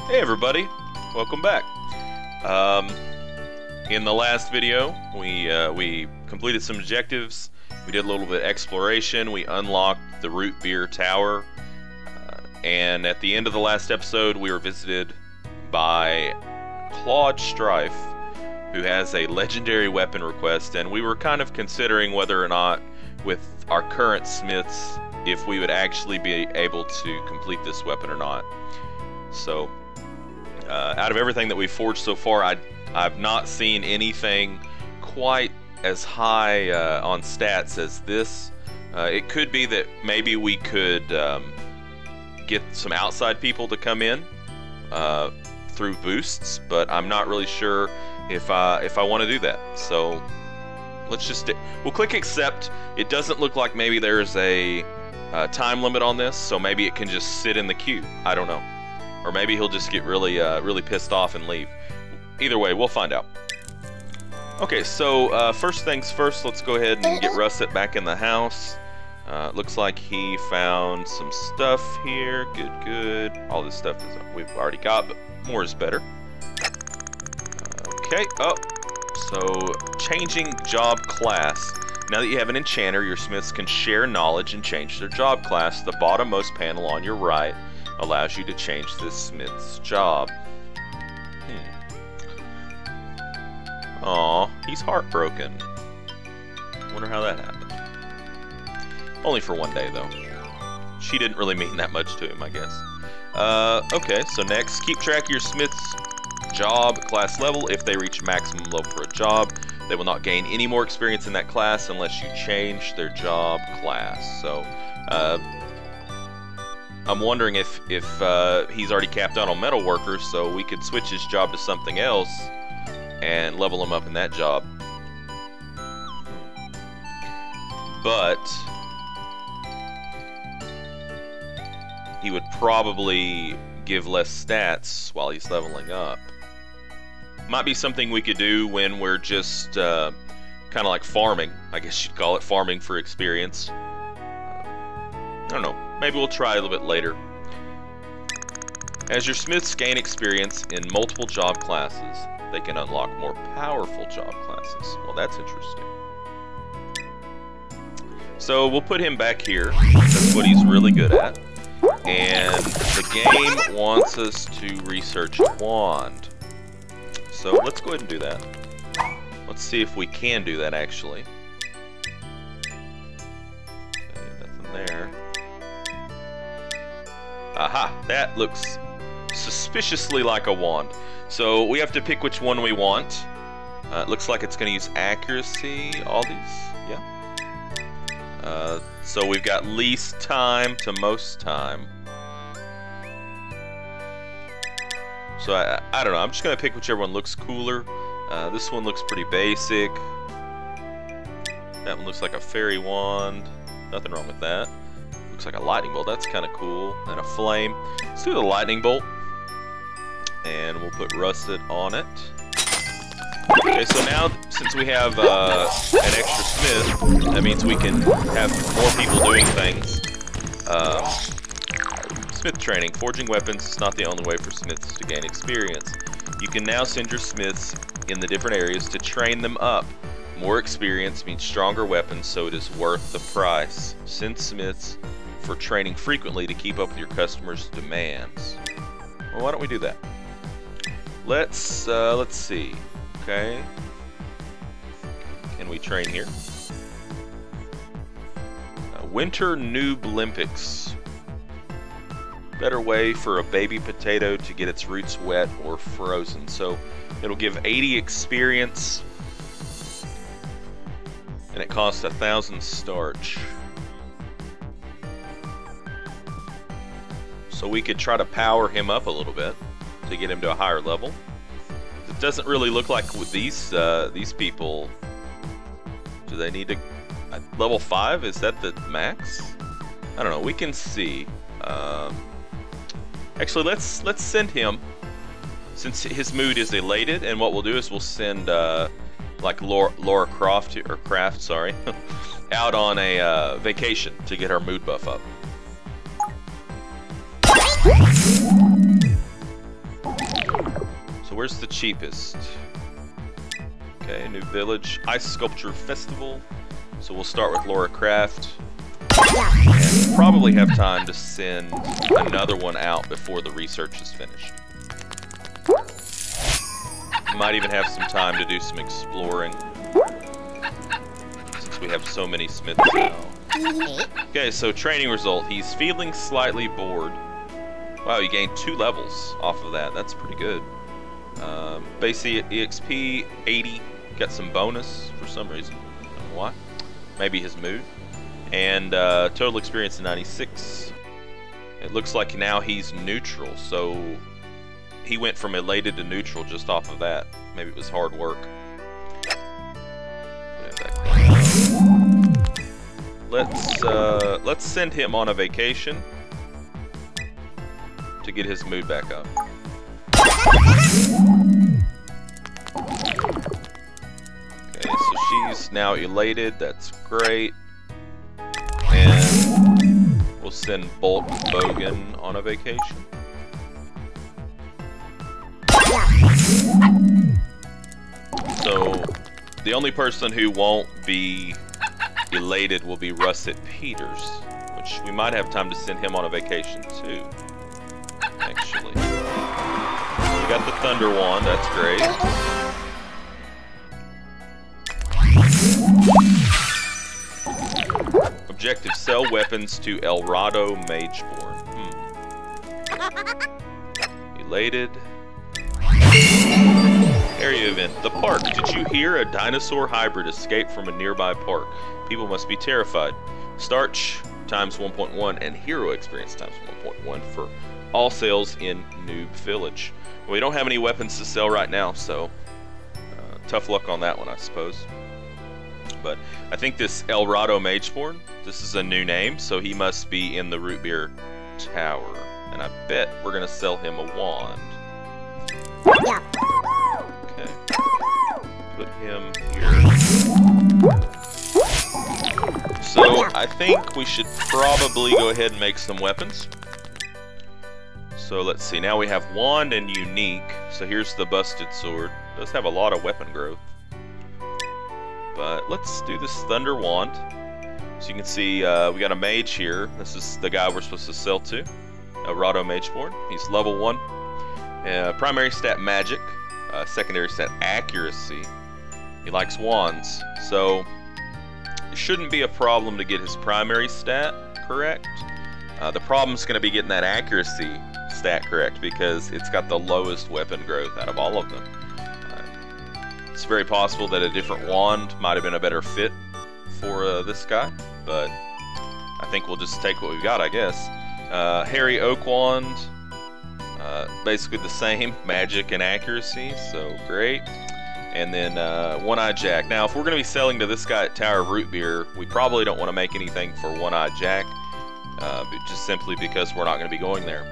Hey everybody, welcome back. In the last video, we completed some objectives. We did a little bit of exploration. We unlocked the root beer tower, and at the end of the last episode, we were visited by Claude Strife, who has a legendary weapon request, and we were kind of considering whether or not, with our current smiths, if we would actually be able to complete this weapon or not. So, out of everything that we've forged so far, I've not seen anything quite as high on stats as this. It could be that maybe we could get some outside people to come in through boosts, but I'm not really sure if I want to do that. So let's just we'll click accept. It doesn't look like maybe there's a time limit on this, so maybe it can just sit in the queue. I don't know. Or maybe he'll just get really really pissed off and leave. Either way, we'll find out. Okay, so first things first, let's go ahead and get Russet back in the house. Looks like he found some stuff here. Good, good. All this stuff is we've already got, but more is better. Okay, oh, so changing job class. Now that you have an enchanter, your smiths can share knowledge and change their job class. The bottommost panel on your right allows you to change this smith's job. Aw, he's heartbroken. Wonder how that happened. Only for one day, though. She didn't really mean that much to him, I guess. Okay, so next, keep track of your smith's job class level. If they reach maximum level for a job, they will not gain any more experience in that class unless you change their job class. So, I'm wondering if he's already capped out on metal workers, so we could switch his job to something else and level him up in that job. But he would probably give less stats while he's leveling up. Might be something we could do when we're just kind of like farming. I guess you'd call it farming for experience. I don't know. Maybe we'll try a little bit later. As your smiths gain experience in multiple job classes, they can unlock more powerful job classes. Well, that's interesting. So we'll put him back here. That's what he's really good at. And the game wants us to research a wand. So let's go ahead and do that. Let's see if we can do that, actually. Okay, nothing there. Aha! That looks suspiciously like a wand. So we have to pick which one we want. It looks like it's going to use accuracy, all these, yeah. So we've got least time to most time. So I don't know, I'm just going to pick whichever one looks cooler. This one looks pretty basic. That one looks like a fairy wand. Nothing wrong with that. Looks like a lightning bolt, that's kind of cool. And a flame. Let's do the lightning bolt. And we'll put Russet on it. Okay, so now, since we have an extra smith, that means we can have more people doing things. Smith training. Forging weapons is not the only way for smiths to gain experience. You can now send your smiths in the different areas to train them up. More experience means stronger weapons, so it is worth the price. Send smiths for training frequently to keep up with your customers' demands. Well, why don't we do that? Let's see. Okay. Can we train here? Winter Noob Olympics. Better way for a baby potato to get its roots wet or frozen. So it'll give 80 experience, and it costs 1,000 starch. So we could try to power him up a little bit to get him to a higher level. It doesn't really look like with these people. Do they need to level 5? Is that the max? I don't know. We can see. Actually, let's send him, since his mood is elated. And what we'll do is we'll send like Laura Croft or Craft, sorry, out on a vacation to get her mood buff up. So where's the cheapest? Okay, new village. Ice Sculpture Festival. So we'll start with Laura Craft. And probably have time to send another one out before the research is finished. Might even have some time to do some exploring, since we have so many smiths now. Okay, so training result. He's feeling slightly bored. Wow, he gained 2 levels off of that. That's pretty good. Base EXP 80. Got some bonus for some reason. I don't know why. Maybe his mood. And total experience 96. It looks like now he's neutral, so he went from elated to neutral just off of that. Maybe it was hard work. Let's send him on a vacation to get his mood back up. Okay, so she's now elated. That's great. And we'll send Bulk Bogan on a vacation. So the only person who won't be elated will be Russet Peters, which we might have time to send him on a vacation too, actually. We got the Thunder Wand, that's great. Objective, sell weapons to Elrado Mageborn. Elated. Area event. The park. Did you hear? A dinosaur hybrid escaped from a nearby park. People must be terrified. Starch times 1.1 and hero experience times 1.1 for all sales in Noob Village. We don't have any weapons to sell right now, so tough luck on that one, I suppose. But I think this Elrado Mageborn, this is a new name, so he must be in the Root Beer Tower. And I bet we're going to sell him a wand. Yeah. Okay. Put him here. So I think we should probably go ahead and make some weapons. So let's see, now we have wand and unique. So here's the busted sword. It does have a lot of weapon growth. But let's do this thunder wand. So you can see we got a mage here. This is the guy we're supposed to sell to. Elrado Mageborn. He's level 1. Primary stat magic. Secondary stat accuracy. He likes wands. So it shouldn't be a problem to get his primary stat correct. The problem's going to be getting that accuracy stat correct because it's got the lowest weapon growth out of all of them. It's very possible that a different wand might have been a better fit for this guy, but I think we'll just take what we've got, I guess. Hairy Oak Wand, basically the same, magic and accuracy, so great. And then One-Eye Jack. Now, if we're going to be selling to this guy at Tower of Root Beer, we probably don't want to make anything for One-Eye Jack, just simply because we're not going to be going there.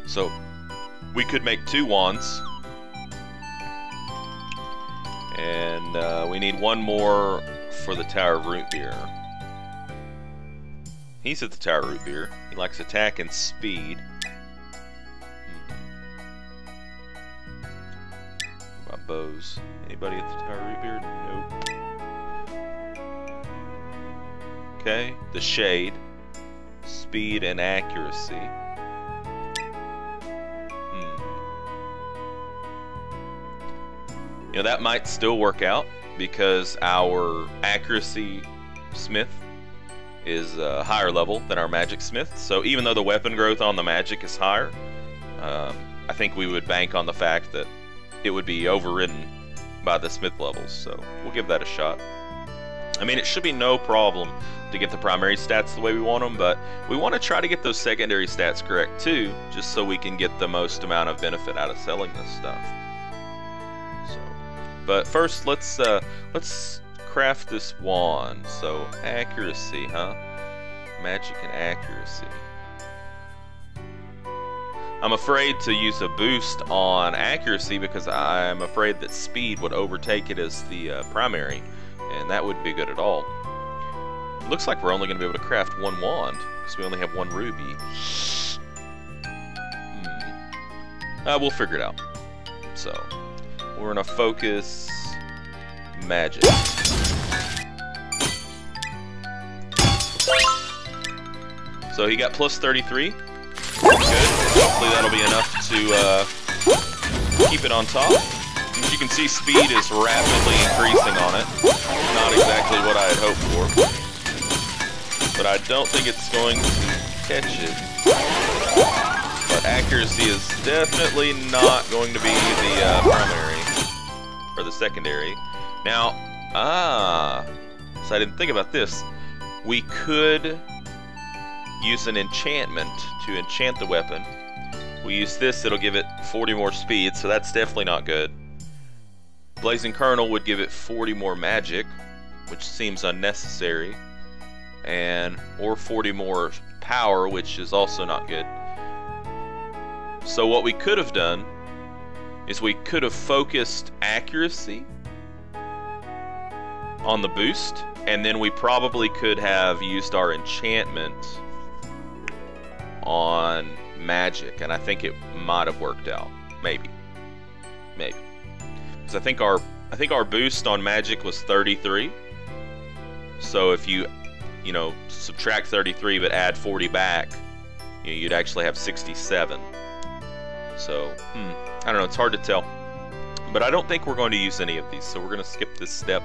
So we could make 2 wands. And we need one more for the Tower of Root Beer. He's at the Tower of Root Beer. He likes attack and speed. What about bows? Anybody at the Tower of Root Beer? Nope. Okay, the Shade. Speed and accuracy. You know, that might still work out because our accuracy smith is a higher level than our magic smith. So even though the weapon growth on the magic is higher, I think we would bank on the fact that it would be overridden by the smith levels. So we'll give that a shot. I mean, it should be no problem to get the primary stats the way we want them, but we want to try to get those secondary stats correct too, just so we can get the most amount of benefit out of selling this stuff. But first, let's craft this wand. So accuracy, huh? Magic and accuracy. I'm afraid to use a boost on accuracy because I'm afraid that speed would overtake it as the primary, and that wouldn't be good at all. It looks like we're only going to be able to craft 1 wand because we only have 1 ruby. We'll figure it out. So we're gonna focus magic. So he got plus 33. Good. Hopefully that'll be enough to keep it on top. As you can see, speed is rapidly increasing on it. Not exactly what I had hoped for. But I don't think it's going to catch it. But accuracy is definitely not going to be the primary, or the secondary. Now, so I didn't think about this. We could use an enchantment to enchant the weapon. We use this, it'll give it 40 more speed, so that's definitely not good. Blazing Kernel would give it 40 more magic, which seems unnecessary, or 40 more power, which is also not good. So what we could have done is we could have focused accuracy on the boost, and then we probably could have used our enchantment on magic, and I think it might have worked out. Maybe. Because I think our boost on magic was 33. So if you subtract 33 but add 40 back, you'd actually have 67. So, I don't know, it's hard to tell. But I don't think we're going to use any of these, so we're going to skip this step.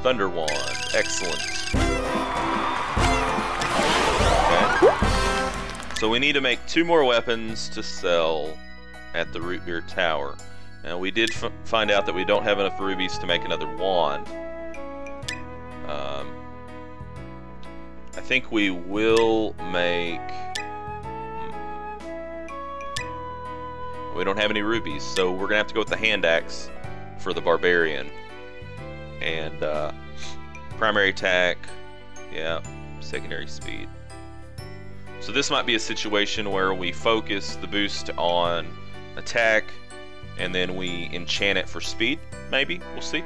Thunder Wand, excellent. Okay. So we need to make 2 more weapons to sell at the Root Beer Tower. Now we did find out that we don't have enough rubies to make another wand. I think we will make... We don't have any rubies, so we're gonna have to go with the hand axe for the barbarian. And primary attack, yeah, secondary speed. So this might be a situation where we focus the boost on attack and then we enchant it for speed, maybe, we'll see.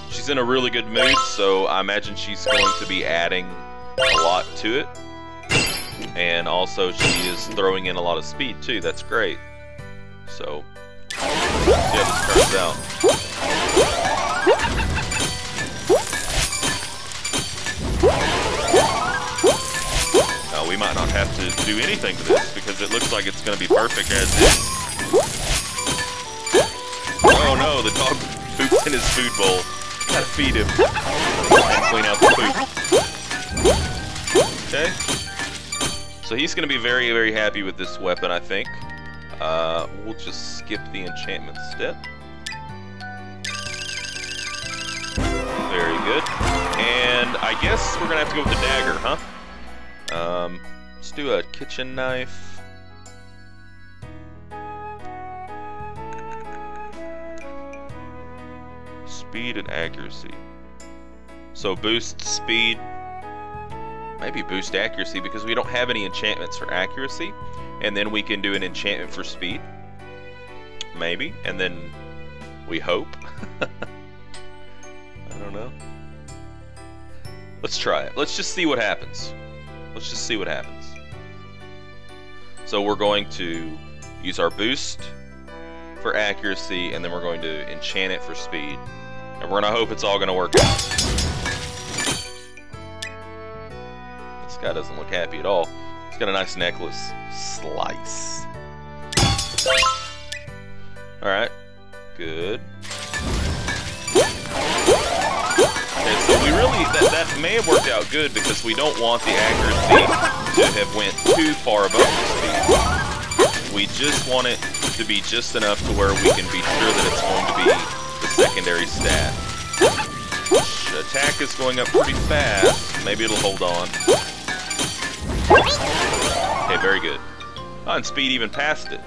She's in a really good mood, so I imagine she's going to be adding a lot to it. And also she is throwing in a lot of speed too, that's great. So, see how this turns out. Now we might not have to do anything to this because it looks like it's going to be perfect as is. Oh no, the dog pooped in his food bowl. Gotta feed him and clean out the poop. Okay. So he's going to be very, very happy with this weapon, I think. We'll just skip the enchantment step. Very good. And I guess we're going to have to go with the dagger, huh? Let's do a kitchen knife. Speed and accuracy. So boost speed. Maybe boost accuracy because we don't have any enchantments for accuracy. And then we can do an enchantment for speed. Maybe. And then we hope. I don't know. Let's try it. Let's just see what happens. Let's just see what happens. So we're going to use our boost for accuracy and then we're going to enchant it for speed. And we're going to hope it's all going to work out. Guy doesn't look happy at all. He's got a nice necklace. Slice. Alright. Good. Okay, so we really... That may have worked out good because we don't want the accuracy to have went too far above the speed. We just want it to be just enough to where we can be sure that it's going to be the secondary stat. Attack is going up pretty fast. Maybe it'll hold on. Okay, very good. Oh, and speed even passed it.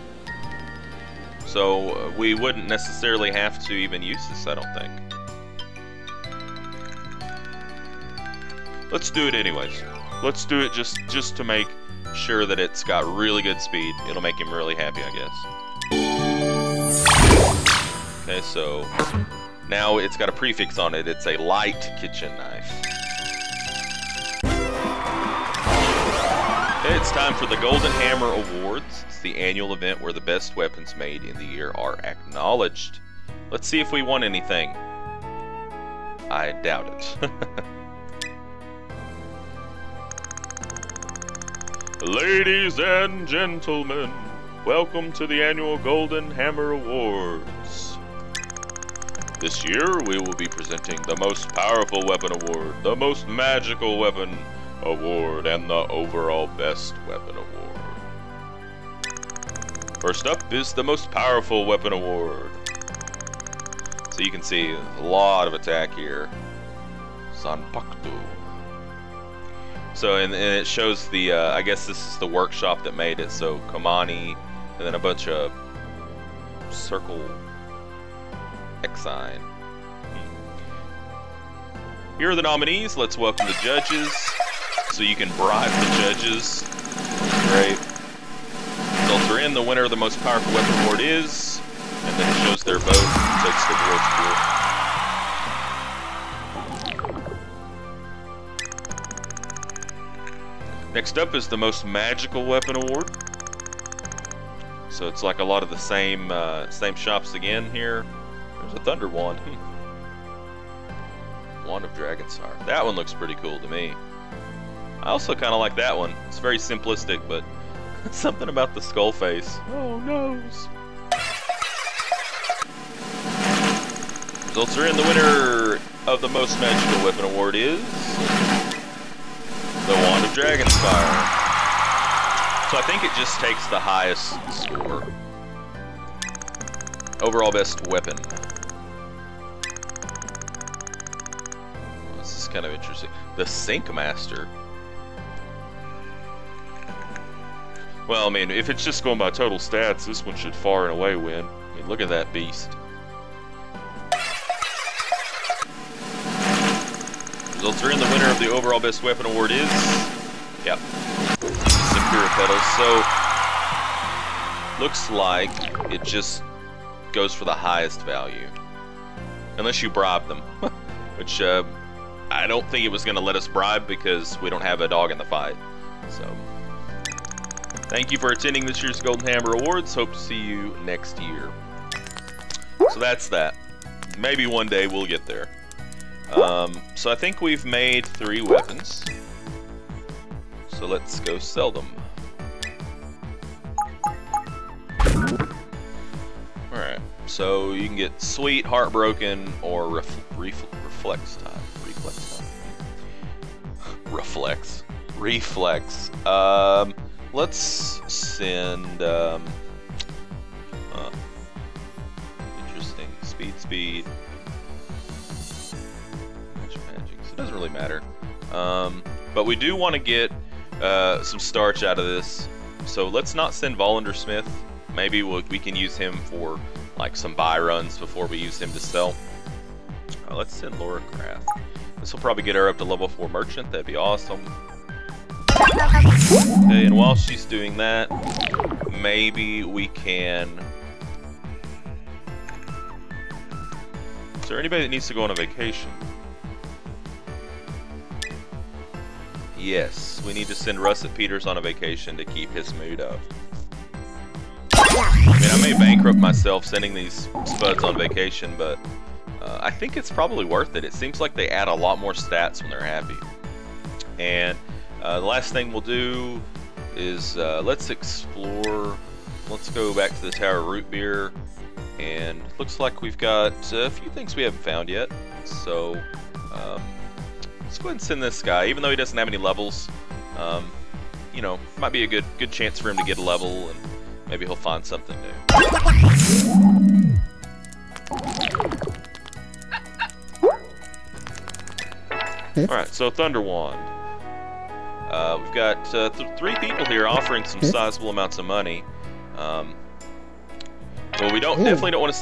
So we wouldn't necessarily have to even use this, I don't think. Let's do it anyways. Let's do it just to make sure that it's got really good speed. It'll make him really happy, I guess. Okay, so now it's got a prefix on it. It's a light kitchen knife. It's time for the Golden Hammer Awards. It's the annual event where the best weapons made in the year are acknowledged. Let's see if we won anything. I doubt it. Ladies and gentlemen, welcome to the annual Golden Hammer Awards. This year we will be presenting the Most Powerful Weapon Award, the Most Magical Weapon Award, and the Overall Best Weapon Award. First up is the Most Powerful Weapon Award. So you can see a lot of attack here. Zanpakuto. So, and it shows the, I guess this is the workshop that made it. So, Komani, and then a bunch of circle X sign. Here are the nominees. Let's welcome the judges. So you can bribe the judges. Great. Results are in. The winner of the Most Powerful Weapon Award is, and then it shows their vote and takes the awards pool. Next up is the Most Magical Weapon Award. So it's like a lot of the same shops again here. There's a Thunder Wand. Wand of Dragonsire. That one looks pretty cool to me. I also kind of like that one. It's very simplistic, but something about the skull face. Oh, noes. Results are in. The winner of the Most Magical Weapon Award is the Wand of Dragonsire. So I think it just takes the highest score. Overall best weapon. This is kind of interesting. The Sink Master. Well, I mean, if it's just going by total stats, this one should far and away win. I mean, look at that beast. Results are in. The winner of the Overall Best Weapon Award is, yep, Sakura Petals. So, looks like it just goes for the highest value. Unless you bribe them. Which, I don't think it was going to let us bribe because we don't have a dog in the fight. So, thank you for attending this year's Golden Hammer Awards. Hope to see you next year. So that's that. Maybe one day we'll get there. So I think we've made 3 weapons. So let's go sell them. Alright, so you can get Sweet, Heartbroken, or Reflex time. Reflex. Let's send, interesting. Speed. Magic. So it doesn't really matter. But we do want to get some starch out of this. So let's not send Volender Smith. Maybe we can use him for like some buy runs before we use him to sell. Let's send Laura Craft. This will probably get her up to level 4 merchant. That'd be awesome. Okay, and while she's doing that, maybe we can... Is there anybody that needs to go on a vacation? Yes, we need to send Russet Peters on a vacation to keep his mood up. I mean, I may bankrupt myself sending these spuds on vacation, but I think it's probably worth it. It seems like they add a lot more stats when they're happy. And the last thing we'll do is let's explore. Let's go back to the Tower of Root Beer, and looks like we've got a few things we haven't found yet. So let's go ahead and send this guy, even though he doesn't have any levels. You know, might be a good chance for him to get a level, and maybe he'll find something new. Alright, so Thunder Wand. We've got 3 people here offering some sizable amounts of money. Well, we definitely don't want to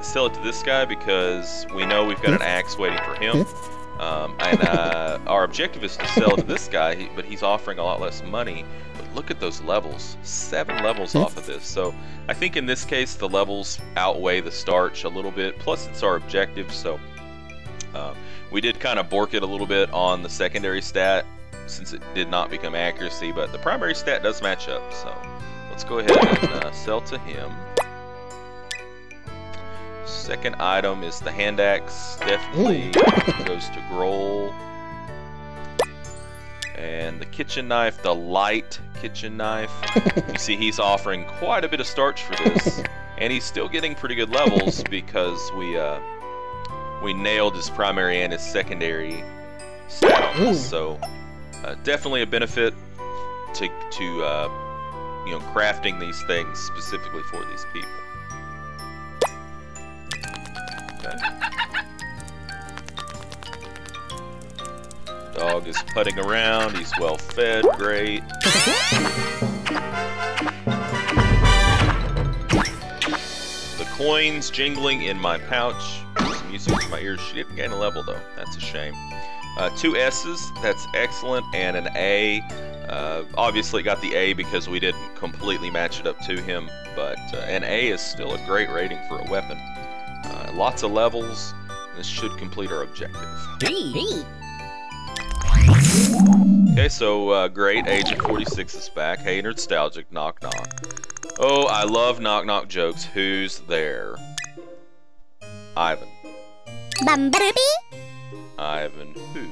sell it to this guy because we know we've got an axe waiting for him. And our objective is to sell it to this guy, but he's offering a lot less money. But look at those levels. 7 levels off of this. So I think in this case the levels outweigh the starch a little bit. Plus it's our objective, so we did kind of bork it a little bit on the secondary stat since it did not become accuracy, but the primary stat does match up, so let's go ahead and sell to him. Second item is the hand axe, definitely goes to Grohl. And the kitchen knife, the light kitchen knife. You see he's offering quite a bit of starch for this, and he's still getting pretty good levels because we nailed his primary and his secondary stat on this. So definitely a benefit to you know, crafting these things specifically for these people. Okay. Dog is putting around, he's well fed, great. The coins jingling in my pouch. Some music in my ears. She didn't gain a level though, that's a shame. 2 S's, that's excellent, and an A. Obviously got the A because we didn't completely match it up to him, but an A is still a great rating for a weapon. Lots of levels, this should complete our objective. Okay, so great, Agent 46 is back. Hey, Nerdstalgic, knock knock. Oh, I love knock knock jokes. Who's there? Ivan. Ivan who?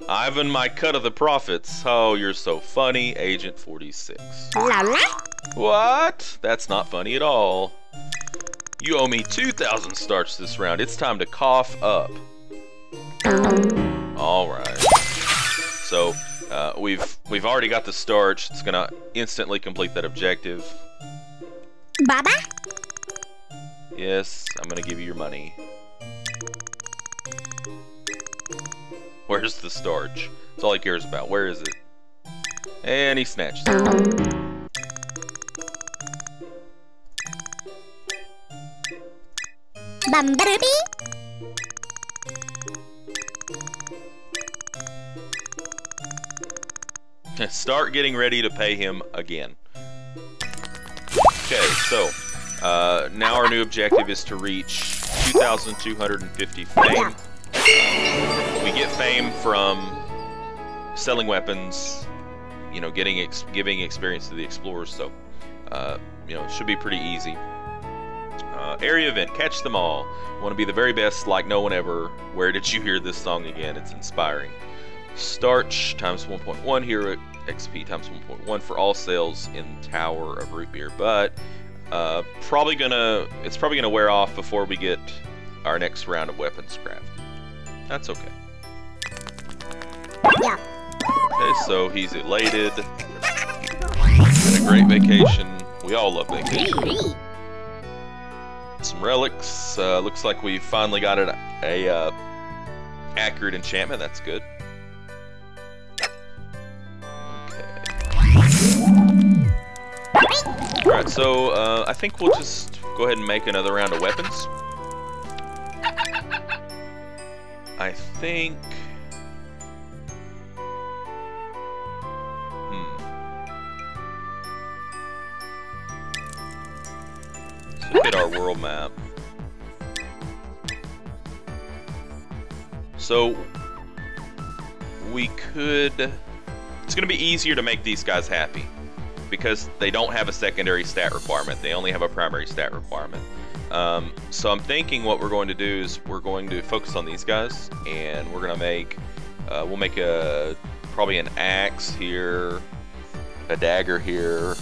Ivan, my cut of the profits. Oh, you're so funny, Agent 46. What? That's not funny at all. You owe me 2,000 starch this round. It's time to cough up. Alright. So, we've already got the starch. It's gonna instantly complete that objective. Baba? Yes, I'm gonna give you your money. Where's the starch? That's all he cares about. Where is it? And he snatches it. Start getting ready to pay him again. Okay, so now our new objective is to reach 2,250 fame. We get fame from selling weapons, you know, giving experience to the explorers. So, you know, it should be pretty easy. Area event, catch them all. Want to be the very best, like no one ever. Where did you hear this song again? It's inspiring. Starch times 1.1 here. XP times 1.1 for all sales in Tower of Root Beer, but it's probably gonna wear off before we get our next round of weapons craft. That's okay. Yeah. Okay, so he's elated. Had a great vacation. We all love vacation. Some relics. Looks like we finally got a accurate enchantment. That's good. Alright, so I think we'll just go ahead and make another round of weapons. I think... Let's look at our world map. So, we could... It's going to be easier to make these guys happy, because they don't have a secondary stat requirement. They only have a primary stat requirement. So I'm thinking what we're going to do is we're going to focus on these guys, and we're going to make, we'll make probably an axe here, a dagger here,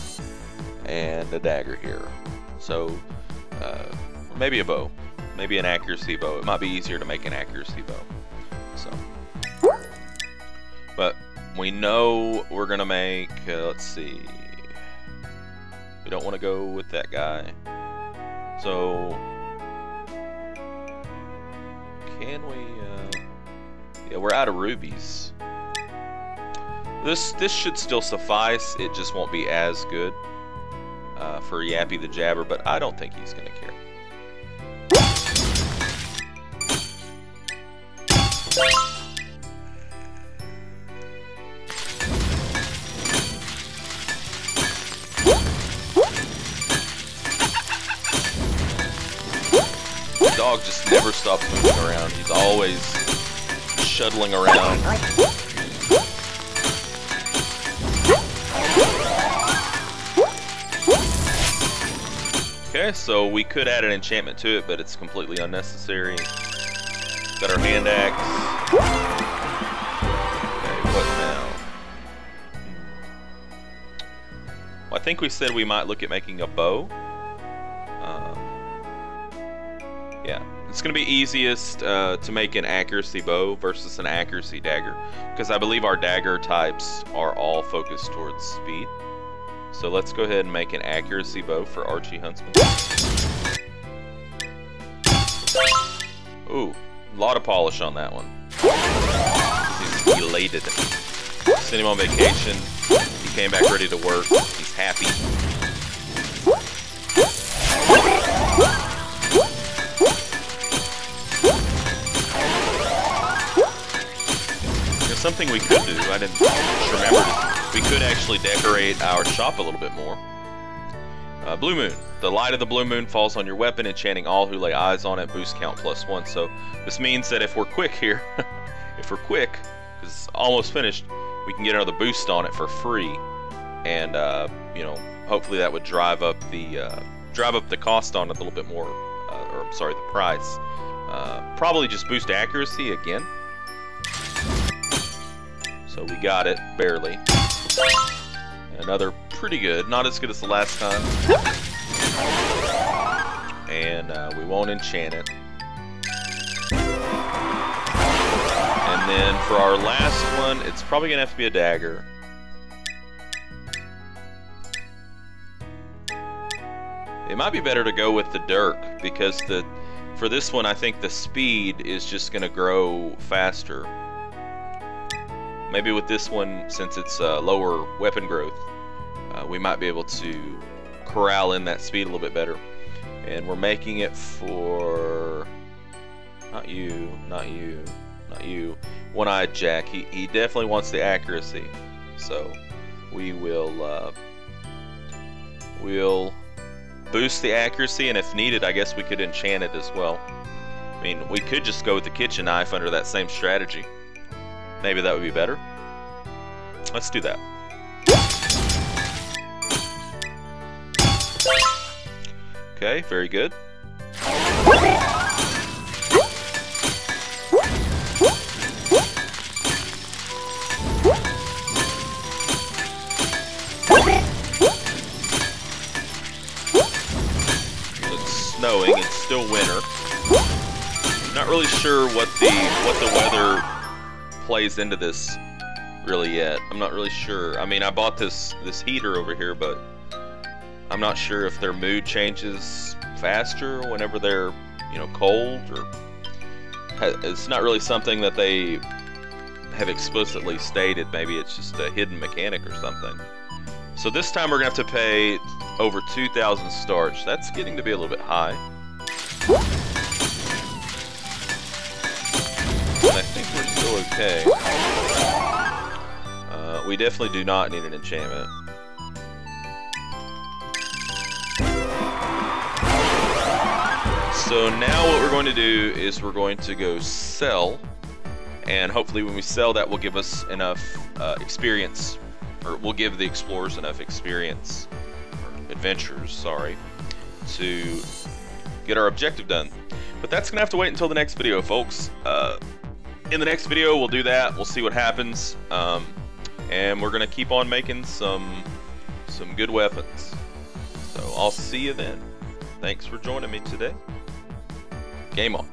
and a dagger here. So maybe a bow, maybe an accuracy bow. It might be easier to make an accuracy bow. So, but we know we're going to make, let's see. We don't want to go with that guy. So, can we, yeah, we're out of rubies. This should still suffice. It just won't be as good for Yappy the Jabber, but I don't think he's going to care. Dog just never stops moving around. He's always shuttling around. Okay, so we could add an enchantment to it, but it's completely unnecessary. Got our hand axe. Okay, what now? Well, I think we said we might look at making a bow. Yeah, it's going to be easiest to make an accuracy bow versus an accuracy dagger, because I believe our dagger types are all focused towards speed. So let's go ahead and make an accuracy bow for Archie Huntsman. Ooh, a lot of polish on that one. He's elated. Sent him on vacation. He came back ready to work. He's happy. There's something we could do. I didn't just remember. We could actually decorate our shop a little bit more. Blue Moon. The light of the blue moon falls on your weapon, enchanting all who lay eyes on it. Boost count +1. So this means that if we're quick here, if we're quick, because it's almost finished, we can get another boost on it for free, and you know, hopefully that would drive up the cost on it a little bit more, or I'm sorry, the price. Probably just boost accuracy again. So we got it barely. Another pretty good, not as good as the last time. And we won't enchant it. And then for our last one, it's probably gonna have to be a dagger. It might be better to go with the dirk, because for this one I think the speed is just gonna grow faster. Maybe with this one, since it's lower weapon growth, we might be able to corral in that speed a little bit better. And we're making it for not you, One-Eyed Jack. He definitely wants the accuracy, so we'll boost the accuracy, and if needed, I guess we could enchant it as well. I mean, we could just go with the kitchen knife under that same strategy. Maybe that would be better. Let's do that. Okay, very good. It's snowing, it's still winter. Not really sure what the weather plays into this really yet. I'm not really sure. I mean, I bought this heater over here, but I'm not sure if their mood changes faster whenever they're, you know, cold, or it's not really something that they have explicitly stated. Maybe it's just a hidden mechanic or something. So this time we're gonna have to pay over 2,000 starch. That's getting to be a little bit high. And I think we're still okay. We definitely do not need an enchantment. So now what we're going to do is we're going to go sell, and hopefully when we sell that will give us enough experience, or we'll give the explorers enough experience, or adventurers, sorry, to get our objective done. But that's gonna have to wait until the next video, folks. In the next video we'll do that, we'll see what happens, and we're gonna keep on making some good weapons. So I'll see you then. Thanks for joining me today. Game on.